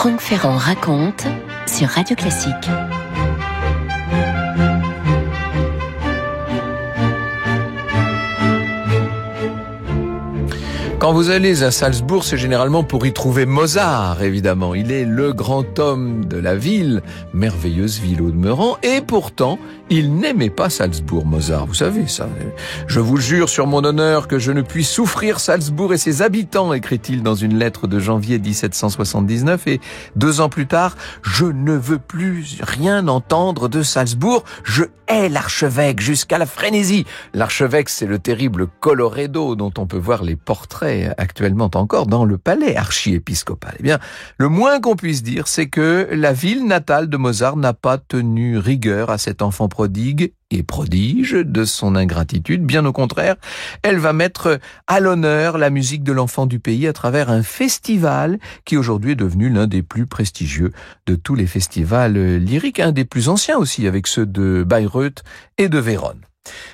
Franck Ferrand raconte sur Radio Classique. Quand vous allez à Salzbourg, c'est généralement pour y trouver Mozart, évidemment. Il est le grand homme de la ville, merveilleuse ville au demeurant, et pourtant, il n'aimait pas Salzbourg, Mozart. Vous savez ça. Je vous jure sur mon honneur que je ne puis souffrir Salzbourg et ses habitants, écrit-il dans une lettre de janvier 1779, et 2 ans plus tard, je ne veux plus rien entendre de Salzbourg, je hais l'archevêque jusqu'à la frénésie. L'archevêque, c'est le terrible Colloredo dont on peut voir les portraits actuellement encore dans le palais archiépiscopal. Eh bien, le moins qu'on puisse dire, c'est que la ville natale de Mozart n'a pas tenu rigueur à cet enfant prodigue et prodige de son ingratitude. Bien au contraire, elle va mettre à l'honneur la musique de l'enfant du pays à travers un festival qui aujourd'hui est devenu l'un des plus prestigieux de tous les festivals lyriques, un des plus anciens aussi avec ceux de Bayreuth et de Vérone.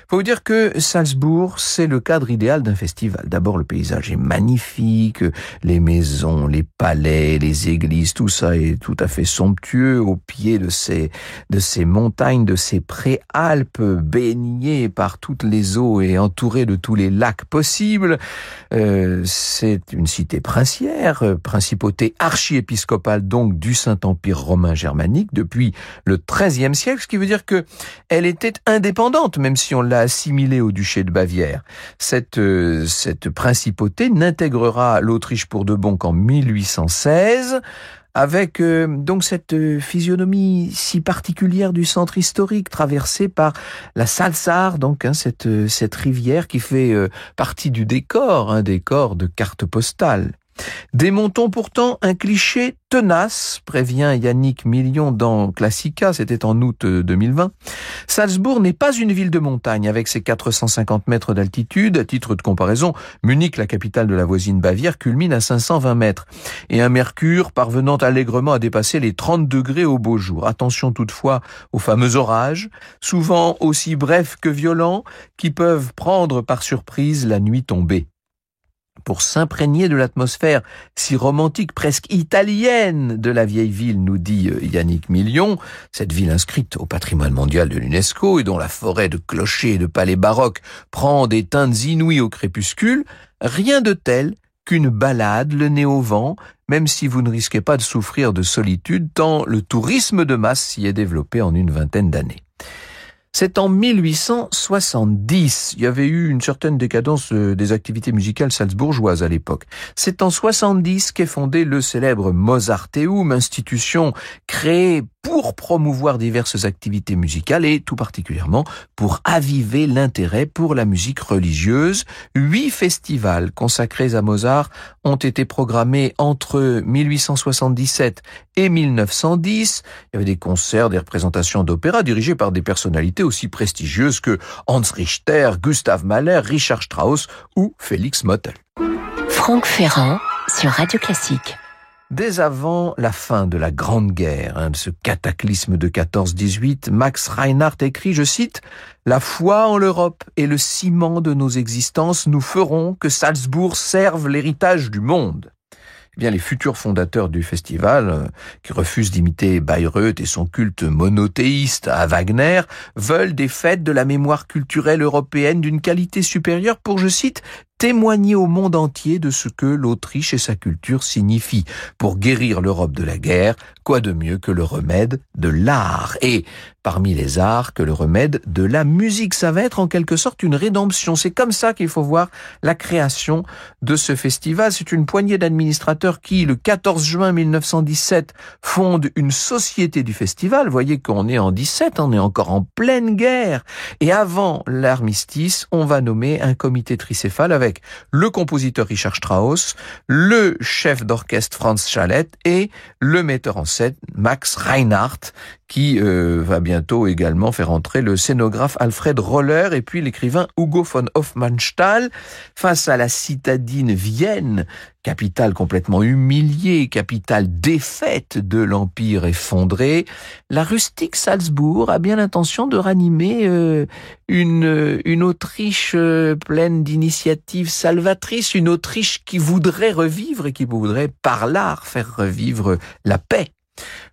Faut vous dire que Salzbourg, c'est le cadre idéal d'un festival. D'abord, le paysage est magnifique, les maisons, les palais, les églises, tout ça est tout à fait somptueux au pied de ces montagnes, de ces préalpes baignées par toutes les eaux et entourées de tous les lacs possibles. C'est une cité princière, principauté archiépiscopale donc du Saint-Empire romain germanique depuis le XIIIe siècle, ce qui veut dire que elle était indépendante, même si on l'a assimilée au duché de Bavière. Cette principauté n'intégrera l'Autriche pour de bon qu'en 1816, avec donc cette physionomie si particulière du centre historique, traversée par la Salzach, donc cette rivière qui fait partie du décor, un décor de carte postale. Démontons pourtant un cliché tenace, prévient Yannick Million dans Classica, c'était en août 2020. Salzbourg n'est pas une ville de montagne avec ses 450 mètres d'altitude. À titre de comparaison, Munich, la capitale de la voisine Bavière, culmine à 520 mètres. Et un mercure parvenant allègrement à dépasser les 30 degrés au beau jour. Attention toutefois aux fameux orages, souvent aussi brefs que violents, qui peuvent prendre par surprise la nuit tombée. Pour s'imprégner de l'atmosphère si romantique, presque italienne de la vieille ville, nous dit Yannick Million, cette ville inscrite au patrimoine mondial de l'UNESCO et dont la forêt de clochers et de palais baroques prend des teintes inouïes au crépuscule, rien de tel qu'une balade le nez au vent, même si vous ne risquez pas de souffrir de solitude, tant le tourisme de masse s'y est développé en une vingtaine d'années. C'est en 1870. Il y avait eu une certaine décadence des activités musicales salzbourgeoises à l'époque. C'est en 70 qu'est fondé le célèbre Mozarteum, institution créée pour promouvoir diverses activités musicales et tout particulièrement pour aviver l'intérêt pour la musique religieuse. 8 festivals consacrés à Mozart ont été programmés entre 1877 et 1910. Il y avait des concerts, des représentations d'opéra dirigées par des personnalités aussi prestigieuses que Hans Richter, Gustav Mahler, Richard Strauss ou Félix Mottl. Franck Ferrand sur Radio Classique. Dès avant la fin de la Grande Guerre, de ce cataclysme de 14-18, Max Reinhardt écrit, je cite, « La foi en l'Europe et le ciment de nos existences nous feront que Salzbourg serve l'héritage du monde. » Eh bien, les futurs fondateurs du festival, qui refusent d'imiter Bayreuth et son culte monothéiste à Wagner, veulent des fêtes de la mémoire culturelle européenne d'une qualité supérieure pour, je cite, témoigner au monde entier de ce que l'Autriche et sa culture signifient. Pour guérir l'Europe de la guerre, quoi de mieux que le remède de l'art? Et parmi les arts, que le remède de la musique. Ça va être en quelque sorte une rédemption. C'est comme ça qu'il faut voir la création de ce festival. C'est une poignée d'administrateurs qui, le 14 juin 1917, fondent une société du festival. Vous voyez qu'on est en 17, on est encore en pleine guerre. Et avant l'armistice, on va nommer un comité tricéphale avec le compositeur Richard Strauss, le chef d'orchestre Franz Schallett et le metteur en scène Max Reinhardt, qui va bientôt également faire entrer le scénographe Alfred Roller et puis l'écrivain Hugo von Hofmannsthal. Face à la citadine Vienne, capitale complètement humiliée, capitale défaite de l'Empire effondré, la rustique Salzbourg a bien l'intention de ranimer une Autriche pleine d'initiatives salvatrices, une Autriche qui voudrait revivre et qui voudrait par l'art faire revivre la paix.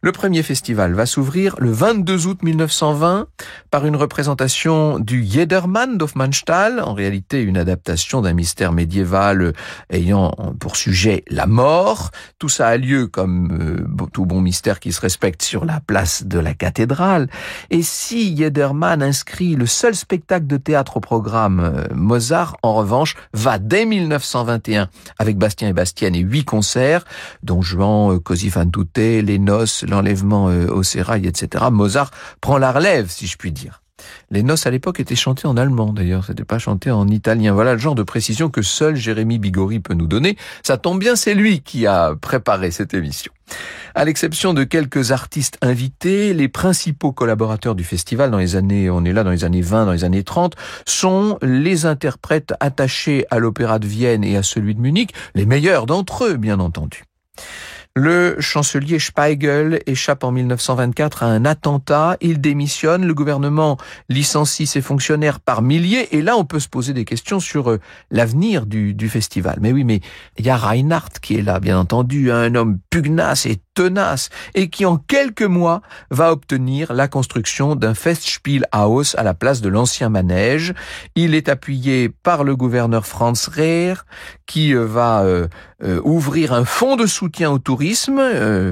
Le premier festival va s'ouvrir le 22 août 1920 par une représentation du Jedermann d'Hofmannsthal, en réalité une adaptation d'un mystère médiéval ayant pour sujet la mort. Tout ça a lieu, comme tout bon mystère qui se respecte, sur la place de la cathédrale. Et si Jedermann inscrit le seul spectacle de théâtre au programme, Mozart, en revanche, va dès 1921 avec Bastien et Bastienne et 8 concerts, Don Juan, Così fan tutte, les noces, l'enlèvement au sérail, etc. Mozart prend la relève, si je puis dire. Les noces à l'époque étaient chantées en allemand d'ailleurs, c'était pas chanté en italien. Voilà le genre de précision que seul Jérémy Bigori peut nous donner. Ça tombe bien, c'est lui qui a préparé cette émission. À l'exception de quelques artistes invités, les principaux collaborateurs du festival dans les années 20, dans les années 30, sont les interprètes attachés à l'Opéra de Vienne et à celui de Munich, les meilleurs d'entre eux, bien entendu. Le chancelier Speigel échappe en 1924 à un attentat, il démissionne, le gouvernement licencie ses fonctionnaires par milliers, et là on peut se poser des questions sur l'avenir du festival. Mais oui, mais il y a Reinhardt qui est là, bien entendu, un homme pugnace et tenace, et qui en quelques mois va obtenir la construction d'un Festspielhaus à la place de l'ancien manège. Il est appuyé par le gouverneur Franz Rehr, qui va ouvrir un fonds de soutien au tourisme,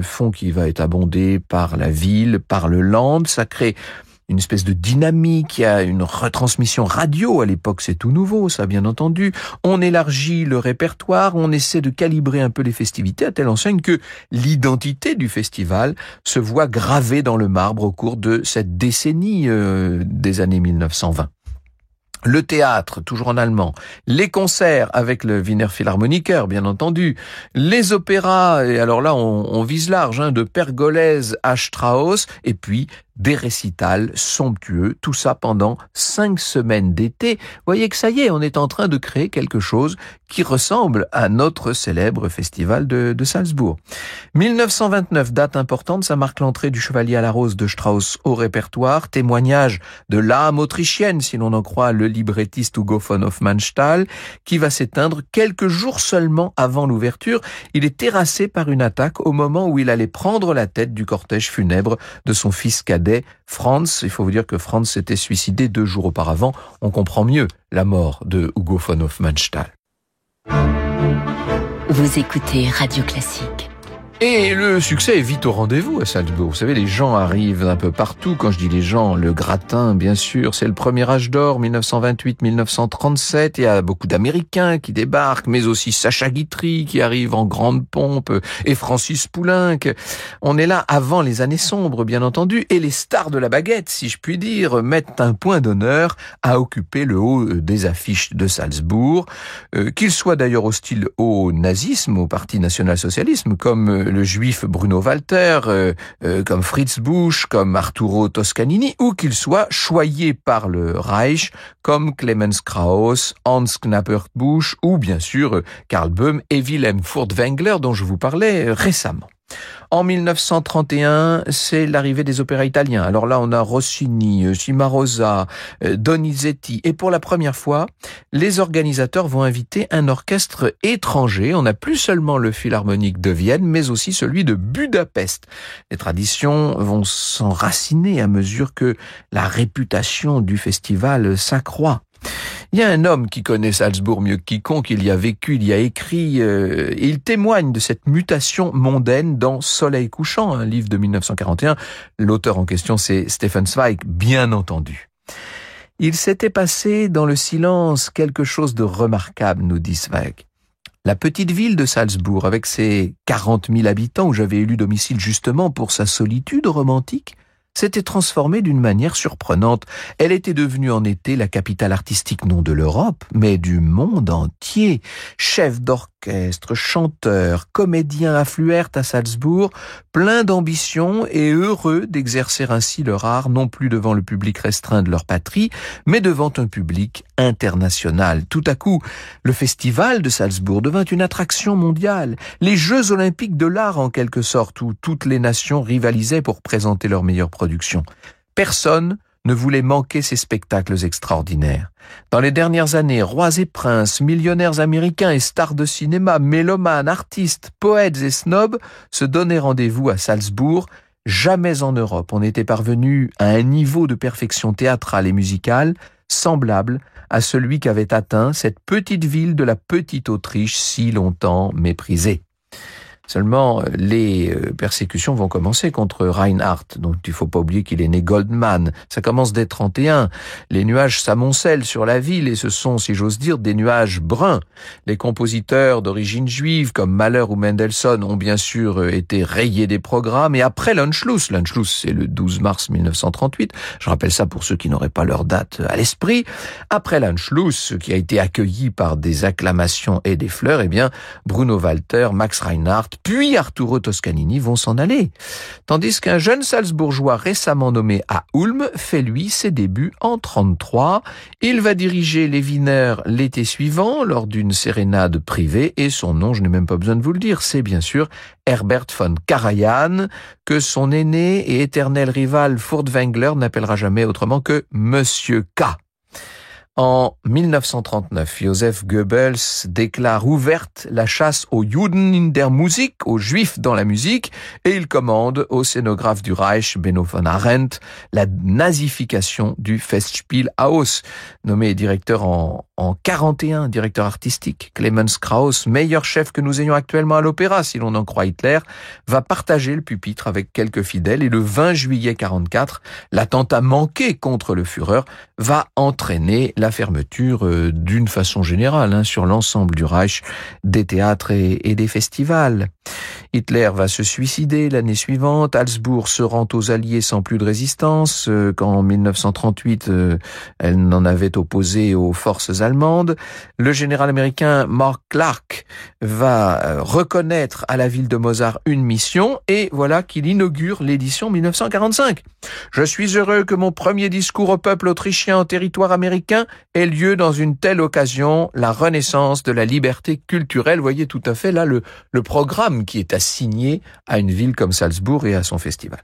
fonds qui va être abondé par la ville, par le Land. Ça crée une espèce de dynamique, il y a une retransmission radio, à l'époque c'est tout nouveau, ça bien entendu. On élargit le répertoire, on essaie de calibrer un peu les festivités à telle enseigne que l'identité du festival se voit gravée dans le marbre au cours de cette décennie des années 1920. Le théâtre, toujours en allemand, les concerts avec le Wiener Philharmoniker, bien entendu, les opéras, et alors là on vise large, de Pergolèse à Strauss, et puis des récitals somptueux, tout ça pendant 5 semaines d'été. Vous voyez que ça y est, on est en train de créer quelque chose qui ressemble à notre célèbre festival de Salzbourg. 1929, date importante, ça marque l'entrée du Chevalier à la Rose de Strauss au répertoire, témoignage de l'âme autrichienne, si l'on en croit le librettiste Hugo von Hofmannsthal, qui va s'éteindre quelques jours seulement avant l'ouverture. Il est terrassé par une attaque au moment où il allait prendre la tête du cortège funèbre de son fils cadet, Franz. Il faut vous dire que Franz s'était suicidé 2 jours auparavant. On comprend mieux la mort de Hugo von Hofmannsthal. Vous écoutez Radio Classique. Et le succès est vite au rendez-vous à Salzbourg. Vous savez, les gens arrivent un peu partout. Quand je dis les gens, le gratin, bien sûr, c'est le premier âge d'or, 1928-1937. Il y a beaucoup d'Américains qui débarquent, mais aussi Sacha Guitry qui arrive en grande pompe et Francis Poulenc. On est là avant les années sombres, bien entendu, et les stars de la baguette, si je puis dire, mettent un point d'honneur à occuper le haut des affiches de Salzbourg, qu'ils soient d'ailleurs hostiles au nazisme, au Parti national-socialisme, comme le juif Bruno Walter, comme Fritz Busch, comme Arturo Toscanini, ou qu'il soit choyé par le Reich, comme Clemens Krauss, Hans Knappert Busch, ou bien sûr Karl Böhm et Wilhelm Furtwängler, dont je vous parlais récemment. En 1931, c'est l'arrivée des opéras italiens. Alors là, on a Rossini, Cimarosa, Donizetti. Et pour la première fois, les organisateurs vont inviter un orchestre étranger. On n'a plus seulement le Philharmonique de Vienne, mais aussi celui de Budapest. Les traditions vont s'enraciner à mesure que la réputation du festival s'accroît. Il y a un homme qui connaît Salzbourg mieux que quiconque, il y a vécu, il y a écrit, et il témoigne de cette mutation mondaine dans Soleil couchant, un livre de 1941. L'auteur en question, c'est Stefan Zweig, bien entendu. Il s'était passé dans le silence quelque chose de remarquable, nous dit Zweig. La petite ville de Salzbourg, avec ses 40 000 habitants, où j'avais élu domicile justement pour sa solitude romantique, s'était transformée d'une manière surprenante. Elle était devenue en été la capitale artistique non de l'Europe, mais du monde entier. Chefs d'orchestre, d'orchestre, chanteurs, comédiens affluèrent à Salzbourg, pleins d'ambition et heureux d'exercer ainsi leur art, non plus devant le public restreint de leur patrie, mais devant un public international. Tout à coup, le festival de Salzbourg devint une attraction mondiale, les Jeux olympiques de l'art en quelque sorte, où toutes les nations rivalisaient pour présenter leurs meilleures productions. Personne ne voulait manquer ces spectacles extraordinaires. Dans les dernières années, rois et princes, millionnaires américains et stars de cinéma, mélomanes, artistes, poètes et snobs se donnaient rendez-vous à Salzbourg. Jamais en Europe on n'était parvenu à un niveau de perfection théâtrale et musicale semblable à celui qu'avait atteint cette petite ville de la petite Autriche si longtemps méprisée. Seulement, les persécutions vont commencer contre Reinhardt, donc il ne faut pas oublier qu'il est né Goldman. Ça commence dès 31. Les nuages s'amoncellent sur la ville et ce sont, si j'ose dire, des nuages bruns. Les compositeurs d'origine juive comme Mahler ou Mendelssohn ont bien sûr été rayés des programmes. Et après l'Anschluss, c'est le 12 mars 1938, je rappelle ça pour ceux qui n'auraient pas leur date à l'esprit, après l'Anschluss, qui a été accueilli par des acclamations et des fleurs, eh bien, Bruno Walter, Max Reinhardt, puis Arturo Toscanini vont s'en aller. Tandis qu'un jeune Salzbourgeois récemment nommé à Ulm fait lui ses débuts en 33. Il va diriger les Wiener l'été suivant lors d'une sérénade privée et son nom, je n'ai même pas besoin de vous le dire, c'est bien sûr Herbert von Karajan, que son aîné et éternel rival Furtwängler n'appellera jamais autrement que Monsieur K. En 1939, Joseph Goebbels déclare ouverte la chasse aux Juden in der Musik, aux Juifs dans la musique, et il commande au scénographe du Reich, Benno von Arendt, la nazification du Festspielhaus. Nommé directeur en 41, directeur artistique, Clemens Krauss, meilleur chef que nous ayons actuellement à l'opéra, si l'on en croit Hitler, va partager le pupitre avec quelques fidèles, et le 20 juillet 44, l'attentat manqué contre le Führer va entraîner la fermeture d'une façon générale sur l'ensemble du Reich, des théâtres et des festivals. Hitler va se suicider l'année suivante, Salzbourg se rend aux Alliés sans plus de résistance, qu'en 1938 elle n'en avait opposé aux forces allemandes. Le général américain Mark Clark va reconnaître à la ville de Mozart une mission et voilà qu'il inaugure l'édition 1945. Je suis heureux que mon premier discours au peuple autrichien en territoire américain ait lieu dans une telle occasion, la renaissance de la liberté culturelle. Vous voyez tout à fait là le programme qui est assigné à une ville comme Salzbourg et à son festival.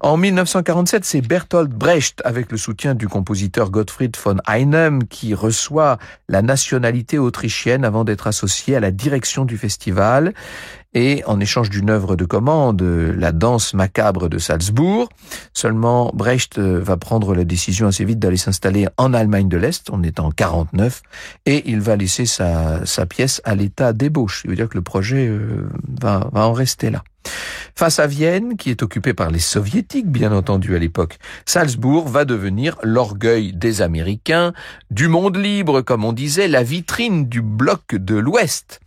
En 1947, c'est Bertolt Brecht, avec le soutien du compositeur Gottfried von Einem, qui reçoit la nationalité autrichienne avant d'être associé à la direction du festival. Et en échange d'une œuvre de commande, la danse macabre de Salzbourg. Seulement, Brecht va prendre la décision assez vite d'aller s'installer en Allemagne de l'Est, on est en 49, et il va laisser sa pièce à l'état d'ébauche. Il veut dire que le projet va en rester là. Face à Vienne, qui est occupée par les soviétiques, bien entendu à l'époque, Salzbourg va devenir l'orgueil des Américains, du monde libre, comme on disait, la vitrine du bloc de l'Ouest.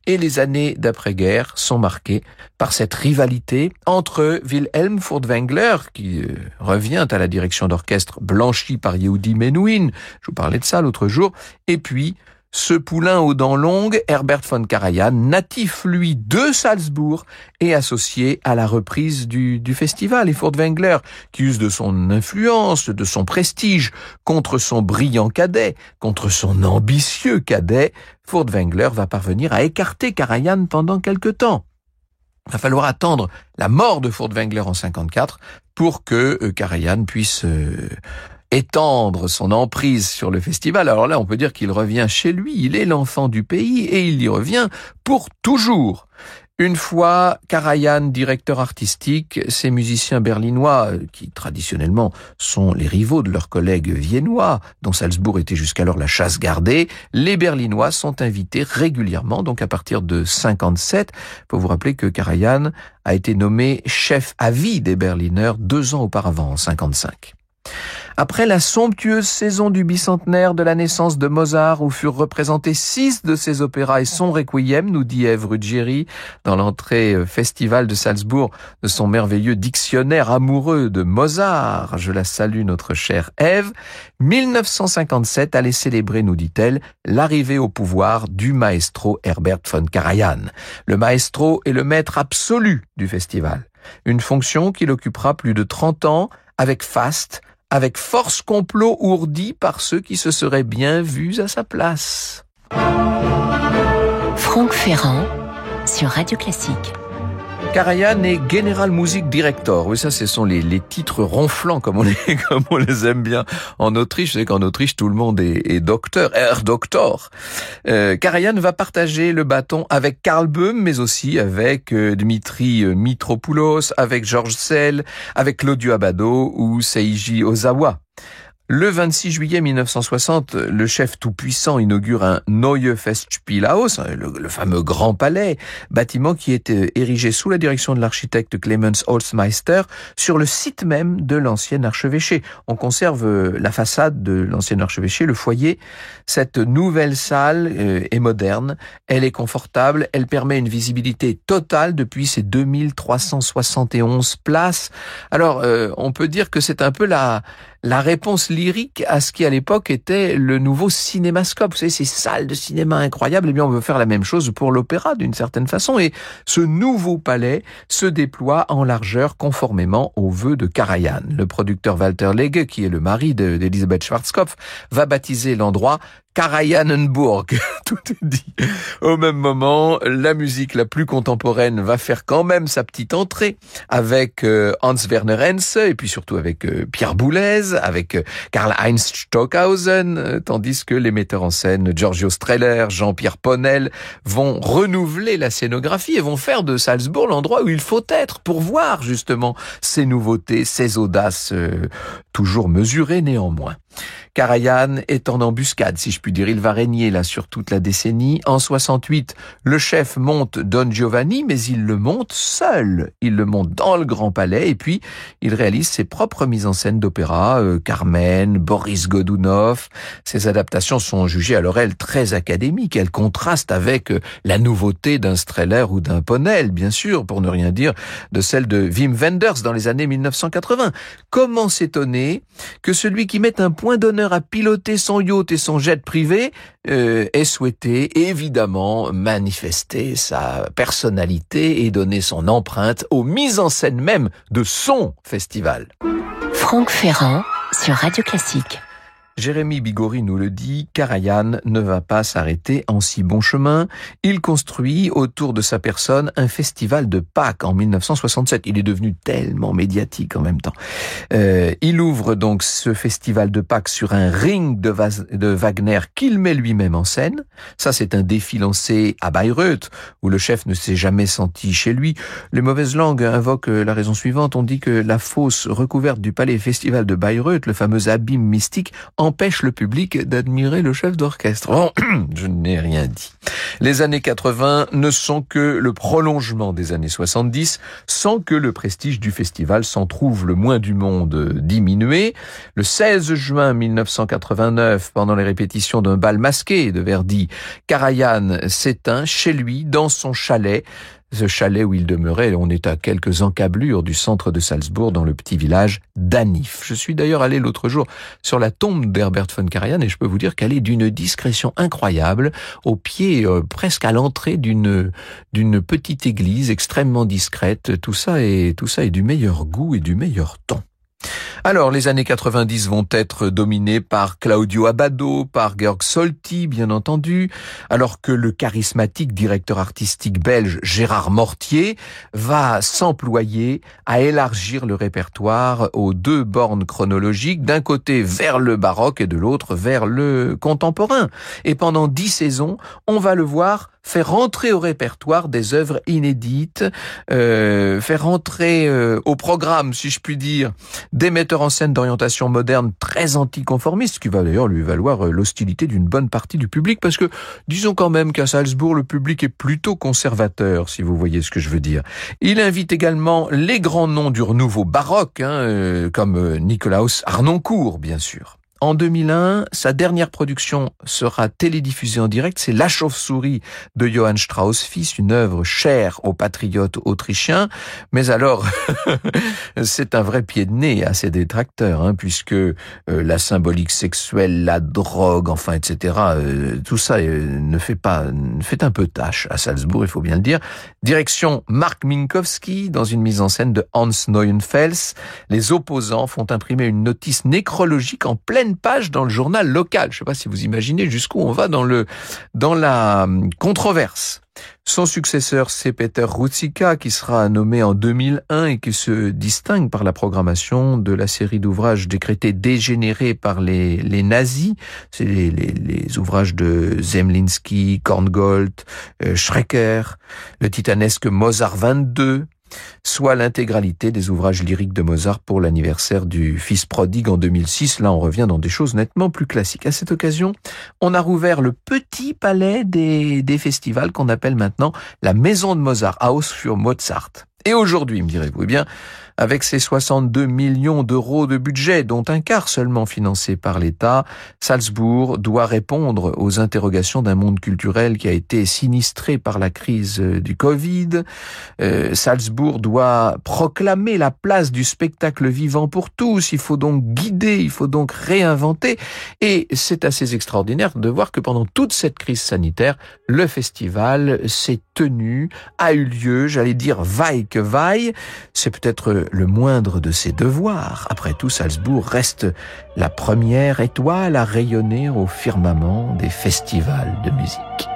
Et les années d'après-guerre sont marquées par cette rivalité entre Wilhelm Furtwängler, qui revient à la direction d'orchestre blanchi par Yehudi Menuhin, je vous parlais de ça l'autre jour, et puis ce poulain aux dents longues, Herbert von Karajan, natif, lui, de Salzbourg, et associé à la reprise du festival. Et Furtwängler, qui use de son influence, de son prestige, contre son brillant cadet, contre son ambitieux cadet, Furtwängler va parvenir à écarter Karajan pendant quelque temps. Il va falloir attendre la mort de Furtwängler en 54 pour que Karajan puisse étendre son emprise sur le festival. Alors là, on peut dire qu'il revient chez lui, il est l'enfant du pays et il y revient pour toujours. Une fois Karajan directeur artistique, ces musiciens berlinois, qui traditionnellement sont les rivaux de leurs collègues viennois, dont Salzbourg était jusqu'alors la chasse gardée, les Berlinois sont invités régulièrement, donc à partir de 57. Il faut vous rappeler que Karajan a été nommé chef à vie des Berliners 2 ans auparavant, en 55. Après la somptueuse saison du bicentenaire de la naissance de Mozart, où furent représentés 6 de ses opéras et son requiem, nous dit Ève Ruggieri, dans l'entrée festival de Salzbourg de son merveilleux dictionnaire amoureux de Mozart. Je la salue, notre chère Ève. 1957 allait célébrer, nous dit-elle, l'arrivée au pouvoir du maestro Herbert von Karajan. Le maestro est le maître absolu du festival. Une fonction qu'il occupera plus de 30 ans avec faste, avec force complot ourdi par ceux qui se seraient bien vus à sa place. Franck Ferrand sur Radio Classique. Karajan est General Music Director. Oui, ça, ce sont les titres ronflants, comme on les aime bien en Autriche. Vous savez qu'en Autriche, tout le monde est docteur, Herr Doktor. Karajan va partager le bâton avec Karl Böhm, mais aussi avec Dmitri Mitropoulos, avec Georges Szell, avec Claudio Abbado ou Seiji Ozawa. Le 26 juillet 1960, le chef tout-puissant inaugure un Neue Festspielhaus, le fameux Grand Palais, bâtiment qui est érigé sous la direction de l'architecte Clemens Holzmeister sur le site même de l'ancien archevêché. On conserve la façade de l'ancien archevêché, le foyer. Cette nouvelle salle est moderne, elle est confortable, elle permet une visibilité totale depuis ses 2371 places. Alors, on peut dire que c'est un peu la réponse lyrique à ce qui à l'époque était le nouveau cinémascope. Vous savez, ces salles de cinéma incroyables, eh bien on veut faire la même chose pour l'opéra d'une certaine façon. Et ce nouveau palais se déploie en largeur conformément aux vœux de Karajan. Le producteur Walter Legge, qui est le mari d'Elisabeth Schwarzkopf, va baptiser l'endroit Karajanenburg. Tout est dit. Au même moment, la musique la plus contemporaine va faire quand même sa petite entrée avec Hans-Werner Henze et puis surtout avec Pierre Boulez, avec Karl-Heinz Stockhausen, tandis que les metteurs en scène Giorgio Strehler, Jean-Pierre Ponel vont renouveler la scénographie et vont faire de Salzbourg l'endroit où il faut être pour voir justement ces nouveautés, ces audaces toujours mesurées néanmoins. Karajan est en embuscade, si je puis dire. Il va régner là sur toute la décennie. En 68, le chef monte Don Giovanni, mais il le monte seul. Il le monte dans le Grand Palais et puis il réalise ses propres mises en scène d'opéra, Carmen, Boris Godunov. Ces adaptations sont jugées alors elles très académiques. Elles contrastent avec la nouveauté d'un Strehler ou d'un Ponel, bien sûr, pour ne rien dire de celle de Wim Wenders dans les années 1980. Comment s'étonner que celui qui met un point d'honneur à piloter son yacht et son jet privé ait souhaité évidemment manifester sa personnalité et donner son empreinte aux mises en scène même de son festival. Franck Ferrand sur Radio Classique. Jérémy Bigori nous le dit, Karajan ne va pas s'arrêter en si bon chemin. Il construit autour de sa personne un festival de Pâques en 1967. Il est devenu tellement médiatique en même temps. Il ouvre donc ce festival de Pâques sur un ring de Wagner qu'il met lui-même en scène. Ça, c'est un défi lancé à Bayreuth, où le chef ne s'est jamais senti chez lui. Les mauvaises langues invoquent la raison suivante. On dit que la fosse recouverte du palais festival de Bayreuth, le fameux abîme mystique, empêche le public d'admirer le chef d'orchestre. Bon, je n'ai rien dit. Les années 80 ne sont que le prolongement des années 70, sans que le prestige du festival s'en trouve le moins du monde diminué. Le 16 juin 1989, pendant les répétitions d'un bal masqué de Verdi, Karajan s'éteint chez lui, dans son chalet. Ce chalet où il demeurait, on est à quelques encablures du centre de Salzbourg, dans le petit village d'Anif. Je suis d'ailleurs allé l'autre jour sur la tombe d'Herbert von Karajan et je peux vous dire qu'elle est d'une discrétion incroyable, au pied, presque à l'entrée d'une petite église extrêmement discrète. Tout ça est du meilleur goût et du meilleur ton. Alors, les années 90 vont être dominées par Claudio Abbado, par Georg Solti, bien entendu, alors que le charismatique directeur artistique belge Gérard Mortier va s'employer à élargir le répertoire aux deux bornes chronologiques, d'un côté vers le baroque et de l'autre vers le contemporain. Et pendant 10 saisons, on va le voir faire rentrer au répertoire des œuvres inédites, faire rentrer au programme, si je puis dire, des metteurs metteur en scène d'orientation moderne très anticonformiste, qui va d'ailleurs lui valoir l'hostilité d'une bonne partie du public, parce que disons quand même qu'à Salzbourg, le public est plutôt conservateur, si vous voyez ce que je veux dire. Il invite également les grands noms du renouveau baroque, comme Nikolaus Harnoncourt, bien sûr. En 2001, sa dernière production sera télédiffusée en direct, c'est La Chauve-souris de Johann Strauss fils, une œuvre chère aux patriotes autrichiens. Mais alors, c'est un vrai pied de nez à ses détracteurs, puisque la symbolique sexuelle, la drogue, enfin, etc., tout ça fait un peu tâche à Salzbourg, il faut bien le dire. Direction Mark Minkowski, dans une mise en scène de Hans Neuenfels. Les opposants font imprimer une notice nécrologique en pleine page dans le journal local. Je ne sais pas si vous imaginez jusqu'où on va dans la controverse. Son successeur, c'est Peter Ruzicka, qui sera nommé en 2001 et qui se distingue par la programmation de la série d'ouvrages décrétés dégénérés par les nazis. C'est les ouvrages de Zemlinsky, Korngold, Schrecker, le titanesque Mozart 22, soit l'intégralité des ouvrages lyriques de Mozart pour l'anniversaire du Fils prodigue en 2006. Là, on revient dans des choses nettement plus classiques. À cette occasion, on a rouvert le petit palais des festivals qu'on appelle maintenant la Maison de Mozart, Haus für Mozart. Et aujourd'hui, me direz-vous, eh bien, avec ses 62 millions d'euros de budget, dont un quart seulement financé par l'État, Salzbourg doit répondre aux interrogations d'un monde culturel qui a été sinistré par la crise du Covid. Salzbourg doit proclamer la place du spectacle vivant pour tous. Il faut donc guider, il faut donc réinventer. Et c'est assez extraordinaire de voir que pendant toute cette crise sanitaire, le festival s'est tenu, a eu lieu, j'allais dire vaille que vaille. C'est peut-être le moindre de ses devoirs. Après tout, Salzbourg reste la première étoile à rayonner au firmament des festivals de musique.